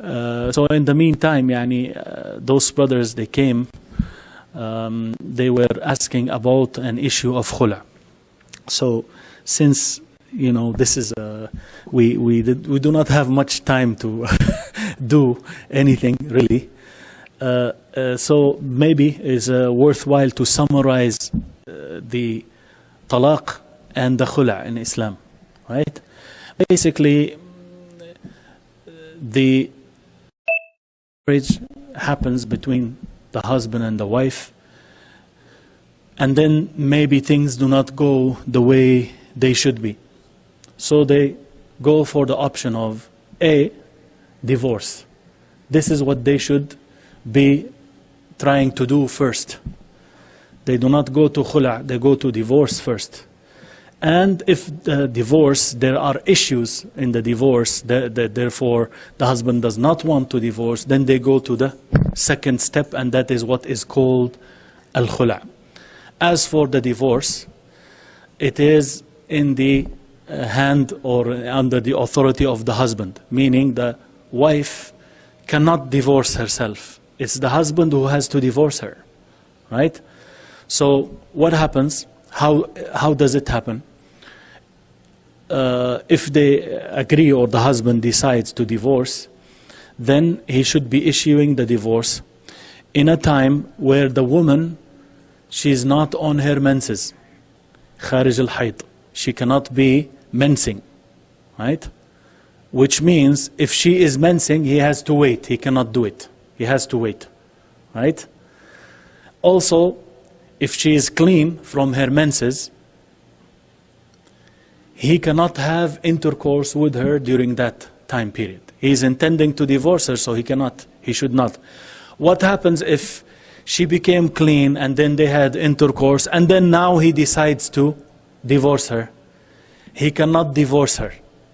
So in the meantime, those brothers, they came, they were asking about an issue of khul'ah. So since this is we do not have much time to do anything really, so maybe it's worthwhile to summarize the talaq and the khul'ah in Islam, right? Basically, the marriage happens between the husband and the wife, and then maybe things do not go the way they should be. So they go for the option of A, divorce. This is what they should be trying to do first. They do not go to khul'ah, they go to divorce first. And if the divorce, there are issues in the divorce, therefore the husband does not want to divorce, then they go to the second step, and that is what is called al-khul'ah. As for the divorce, it is in the hand or under the authority of the husband, meaning the wife cannot divorce herself. It's the husband who has to divorce her, right? So what happens? How does it happen? If they agree or the husband decides to divorce, then he should be issuing the divorce in a time where the woman, she is not on her menses, kharij al-hayd. She cannot be mensing, right? Which means if she is mensing, he has to wait. He cannot do it. He has to wait, right? Also, if she is clean from her menses, he cannot have intercourse with her during that time period. He is intending to divorce her, so he cannot, he should not. What happens if she became clean and then they had intercourse and then now he decides to divorce her? He cannot divorce her.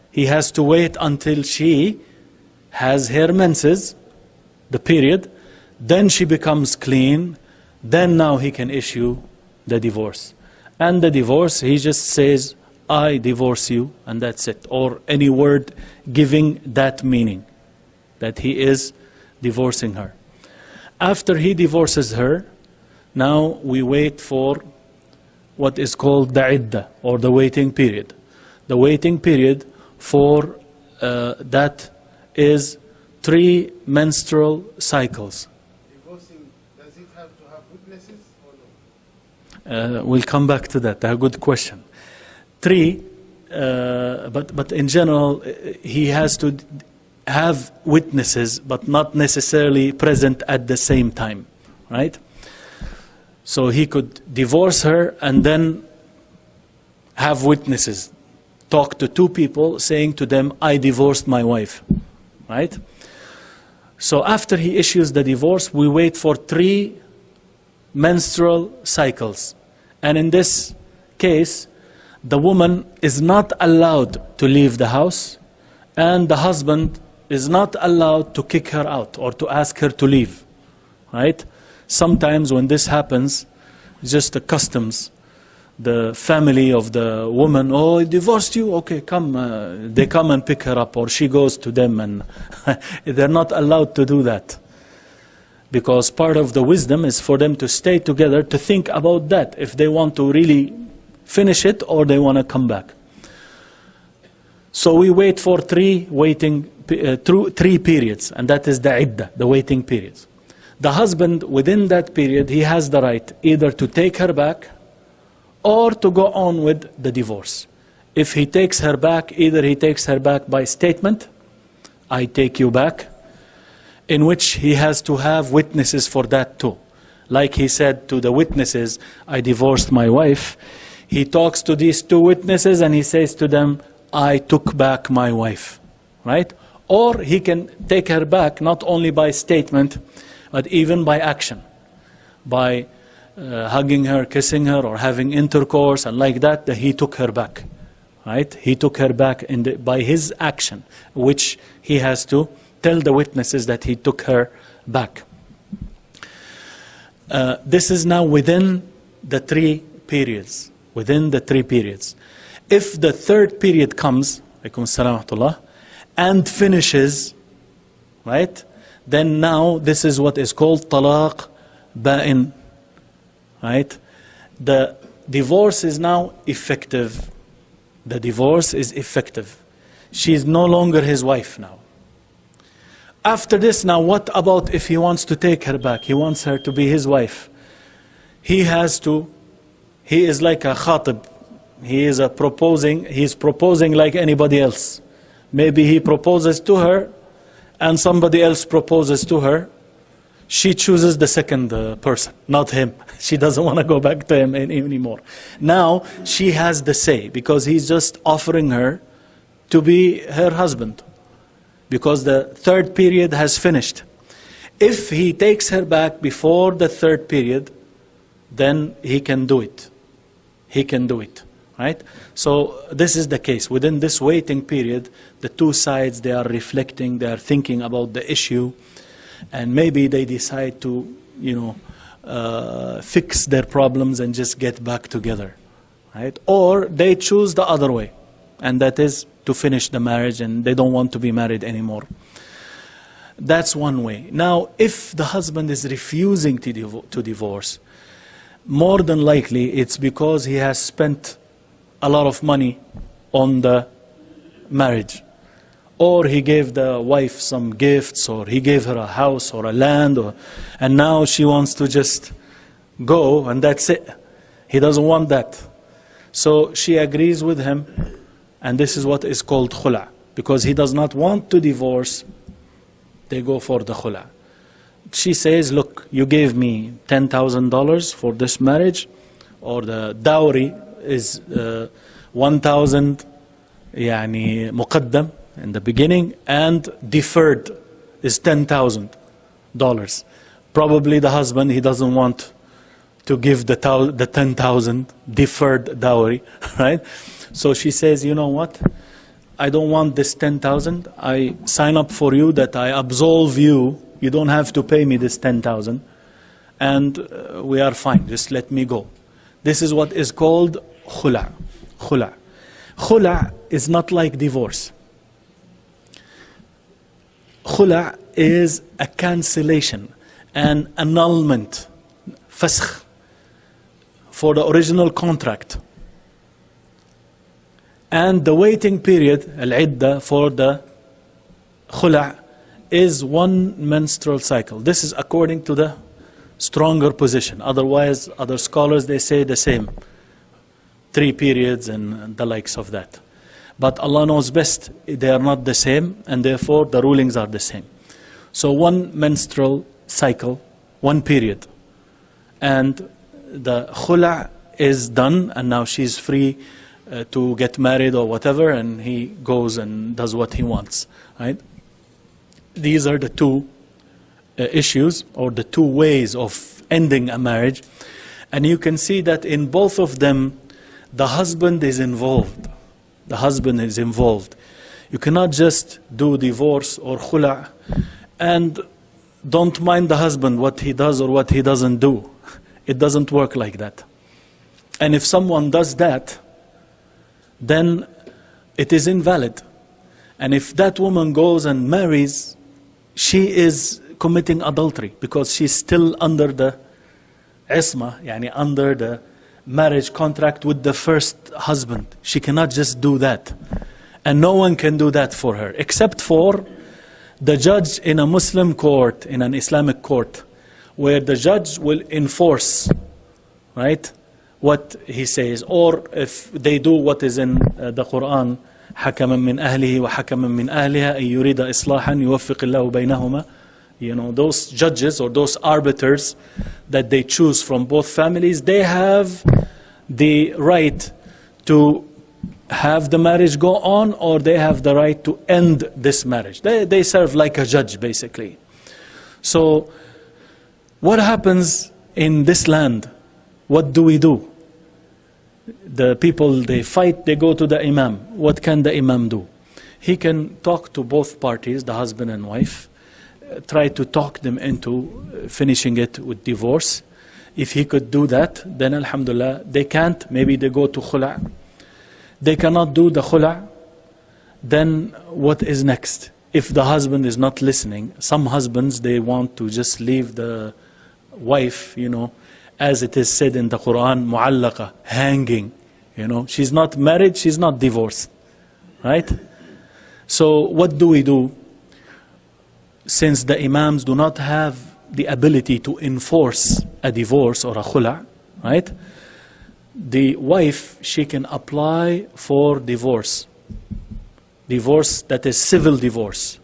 He has to wait until she has her menses, the period, then she becomes clean, then now he can issue the divorce. And the divorce, he just says, I divorce you, and that's it. Or any word giving that meaning, that he is divorcing her. After he divorces her, now we wait for what is called the iddah, or the waiting period. The waiting period for that is 3 menstrual cycles. Divorcing, does it have to have witnesses or no? We'll come back to that. A good question. 3, but in general, he has to have witnesses, but not necessarily present at the same time, right? So he could divorce her and then have witnesses, talk to 2 people, saying to them, I divorced my wife, right? So after he issues the divorce, we wait for 3 menstrual cycles. And in this case, the woman is not allowed to leave the house, and the husband is not allowed to kick her out or to ask her to leave, right? Sometimes when this happens, it's just the customs. The family of the woman, oh, I divorced you, okay, come. They come and pick her up, or she goes to them, and they're not allowed to do that. Because part of the wisdom is for them to stay together, to think about that, if they want to really finish it or they want to come back. So we wait for 3 periods, and that is the iddah, the waiting periods. The husband, within that period, he has the right either to take her back or to go on with the divorce. If he takes her back, either he takes her back by statement, I take you back, in which he has to have witnesses for that too. Like he said to the witnesses, I divorced my wife. He talks to these 2 witnesses and he says to them, I took back my wife, right? Or he can take her back not only by statement, but even by action, by hugging her, kissing her, or having intercourse, and like that, he took her back, right? He took her back by his action, which he has to tell the witnesses that he took her back. This is now within the 3 periods. Within the 3 periods. If the 3rd period comes, and finishes, right? Then now this is what is called talaq ba'in, right? The divorce is now effective. The divorce is effective. She is no longer his wife now. After this, now what about if he wants to take her back? He wants her to be his wife. He is like a khatib. He's proposing like anybody else. Maybe he proposes to her and somebody else proposes to her. She chooses the second person, not him. She doesn't want to go back to him anymore. Now she has the say because he's just offering her to be her husband because the third period has finished. If he takes her back before the third period, then he can do it. He can do it, right? So this is the case. Within this waiting period, the two sides, they are reflecting, they are thinking about the issue, and maybe they decide to, fix their problems and just get back together, right? Or they choose the other way, and that is to finish the marriage and they don't want to be married anymore. That's one way. Now, if the husband is refusing to divorce, more than likely it's because he has spent a lot of money on the marriage. Or he gave the wife some gifts, or he gave her a house or a land, and now she wants to just go and that's it. He doesn't want that. So she agrees with him, and this is what is called Khul'ah. Because he does not want to divorce, they go for the Khul'ah. She says, look, you gave me $10,000 for this marriage, or the dowry is 1,000 muqaddam in the beginning, and deferred is $10,000. Probably the husband, he doesn't want to give the 10,000 deferred dowry, right? So she says, you know what? I don't want this 10,000. I sign up for you that I absolve you. You don't have to pay me this 10,000, and we are fine. Just let me go. This is what is called Khul'ah. Khul'ah. Khul'ah is not like divorce. Khul'ah is a cancellation, an annulment, fasakh, for the original contract. And the waiting period, al-iddah, for the Khul'ah is one menstrual cycle. This is according to the stronger position. Otherwise, other scholars, they say the same. 3 periods and the likes of that. But Allah knows best, they are not the same, and therefore the rulings are the same. So one menstrual cycle, 1 period. And the Khul'ah is done, and now she's free to get married or whatever, and he goes and does what he wants, right? These are the two issues, or the two ways of ending a marriage. And you can see that in both of them, the husband is involved. The husband is involved. You cannot just do divorce or khul'ah and don't mind the husband, what he does or what he doesn't do. It doesn't work like that. And if someone does that, then it is invalid. And if that woman goes and marries, she is committing adultery because she's still under the isma, yani under the marriage contract with the first husband. She cannot just do that. And no one can do that for her, except for the judge in a Muslim court, in an Islamic court, where the judge will enforce, right, what he says. Or if they do what is in the Quran, حكما من أهله وحكما من أهلها أن يريد إصلاحا يوفق الله بينهما. You know, those judges or those arbiters that they choose from both families, they have the right to have the marriage go on, or they have the right to end this marriage. They serve like a judge, basically. So what happens in this land? What do we do? The people, they fight, they go to the imam. What can the imam do? He can talk to both parties, the husband and wife, try to talk them into finishing it with divorce. If he could do that, then alhamdulillah. They can't, maybe they go to khul'ah. They cannot do the khul'ah, then what is next? if the husband is not listening, some husbands, they want to just leave the wife, as it is said in the Quran, mu'allaqa, hanging. She's not married, she's not divorced. Right? So what do we do? Since the imams do not have the ability to enforce a divorce or a khul'ah, right? The wife, she can apply for divorce. Divorce that is civil divorce.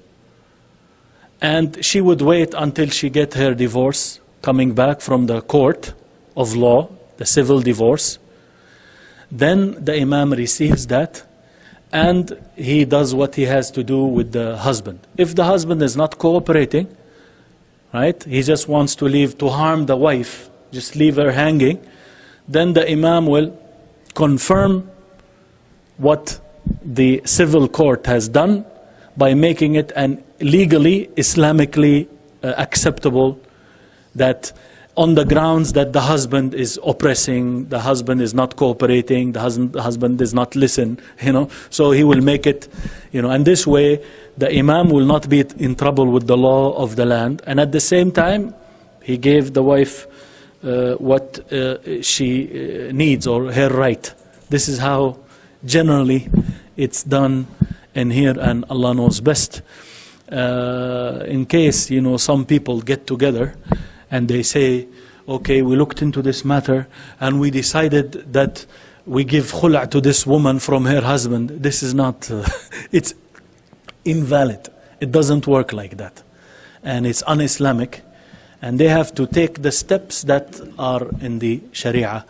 And she would wait until she get her divorce coming back from the court of law, the civil divorce. Then the imam receives that and he does what he has to do with the husband. If the husband is not cooperating, right, he just wants to leave to harm the wife, just leave her hanging, then the imam will confirm what the civil court has done by making it an legally, Islamically acceptable, that on the grounds that the husband is oppressing, the husband is not cooperating, the husband is not listening, so he will make it, and this way the imam will not be in trouble with the law of the land, and at the same time he gave the wife what she needs, or her right. This is how generally it's done in here, and Allah knows best. In case some people get together and they say, okay, we looked into this matter and we decided that we give khul'ah to this woman from her husband. This is not, it's invalid. It doesn't work like that. And it's un-Islamic. And they have to take the steps that are in the Sharia.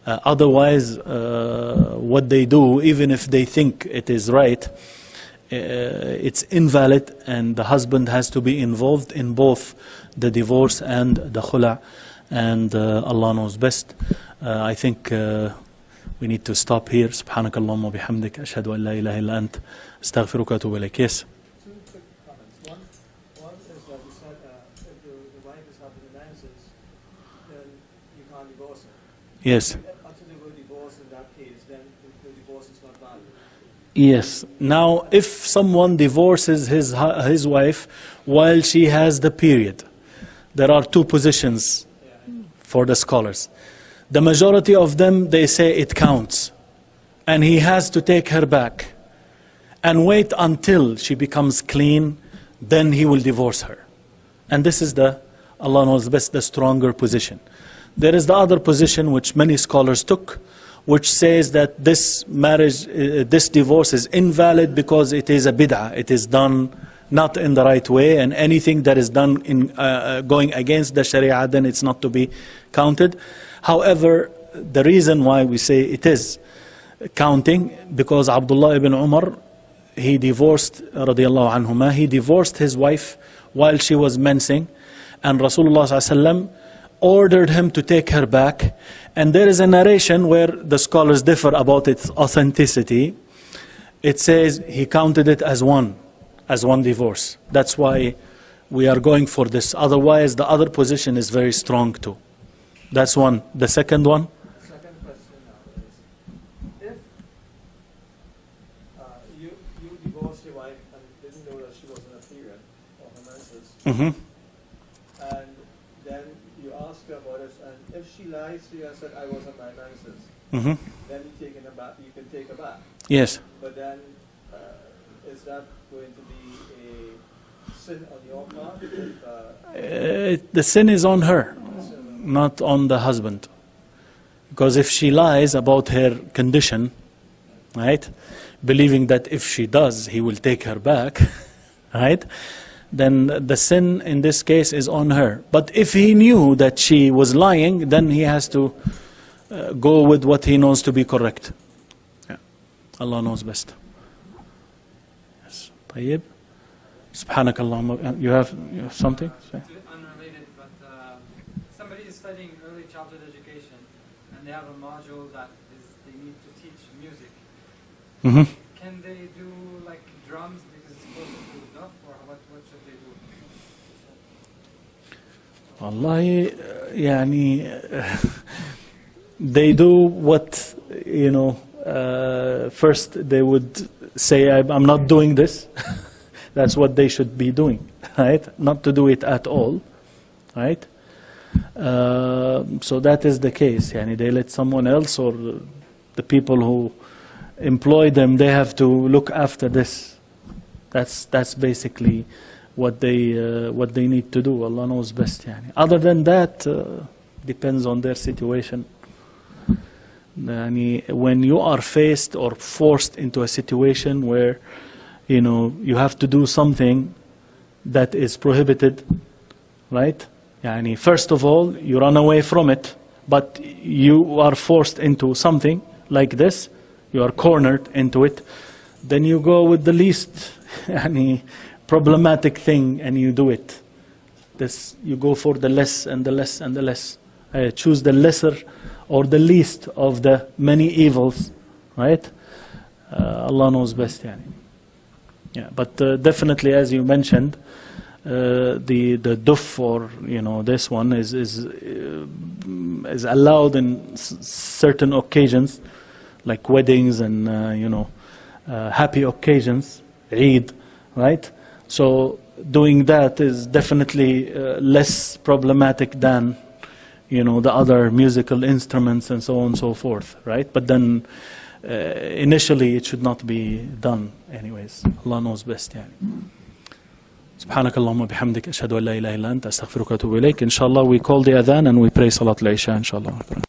Otherwise, what they do, even if they think it is right, it's invalid, and the husband has to be involved in both the divorce and the khul'ah, and Allah knows best. I think we need to stop here. Subhanakallahumma bihamdik, ashhadu an la ilaha illa ant, astaghfiruka wa atubu ilayk. Yes? Two quick comments. One is that you said if the wife is having the menses, then you can't divorce her. Yes. Until they go divorce in that case, then the divorce is not valid. Yes. Now, if someone divorces his wife while she has the period, there are two positions for the scholars. The majority of them, they say it counts. And he has to take her back and wait until she becomes clean, then he will divorce her. And this is Allah knows best, the stronger position. There is the other position which many scholars took, which says that this marriage, this divorce is invalid because it is a bid'ah. It is done not in the right way, and anything that is done in going against the Sharia, then it's not to be counted. However, the reason why we say it is counting, because Abdullah ibn Umar, he divorced, radiallahu anhuma, he divorced his wife while she was mensing, and Rasulullah sallallahu alaihi wasallam ordered him to take her back. And there is a narration where the scholars differ about its authenticity. It says he counted it as one divorce. That's why we are going for this. Otherwise, the other position is very strong too. That's one. The second one? The second question now is, if you divorced your wife and didn't know that she was in a period or her menses, and then you ask her about it, and if she lies to you and said, I was on my menses, then you can take her back. Yes. But then, is that going to be a sin on your part? The sin is on her, not on the husband. Because if she lies about her condition, right, believing that if she does, he will take her back, right, then the sin in this case is on her. But if he knew that she was lying, then he has to go with what he knows to be correct. Yeah. Allah knows best. Yes. طيب. سبحانك اللهم. You have something? Say. Unrelated, but somebody is studying early childhood education, and they have a module that is they need to teach music. Can they do like drums because it's closer to enough, or what should they do? Wallahi, they do what, first they would say, I'm not doing this. that's what they should be doing, right? Not to do it at all, right? So that is the case. Yani they let someone else, or the people who employ them, they have to look after this. That's basically what they need to do. Allah knows best. Yani. Other than that, depends on their situation. Yani, when you are faced or forced into a situation where you have to do something that is prohibited, right? Yani, first of all, you run away from it, but you are forced into something like this, you are cornered into it, then you go with the least problematic thing and you do it. You go for the less and the less and the less. Choose the lesser or the least of the many evils, right? Allah knows best. Yeah, but definitely, as you mentioned, the duff, or this one is allowed in certain occasions, like weddings and happy occasions, Eid, right? So doing that is definitely less problematic than the other musical instruments and so on and so forth, right? But then initially it should not be done anyways. Allah knows best. سبحانك اللهم وبحمدك أشهد أن لا إله إلا أنت أستغفرك وأتوب إليك. Inshallah we call the adhan and we pray Salat al-Isha inshallah.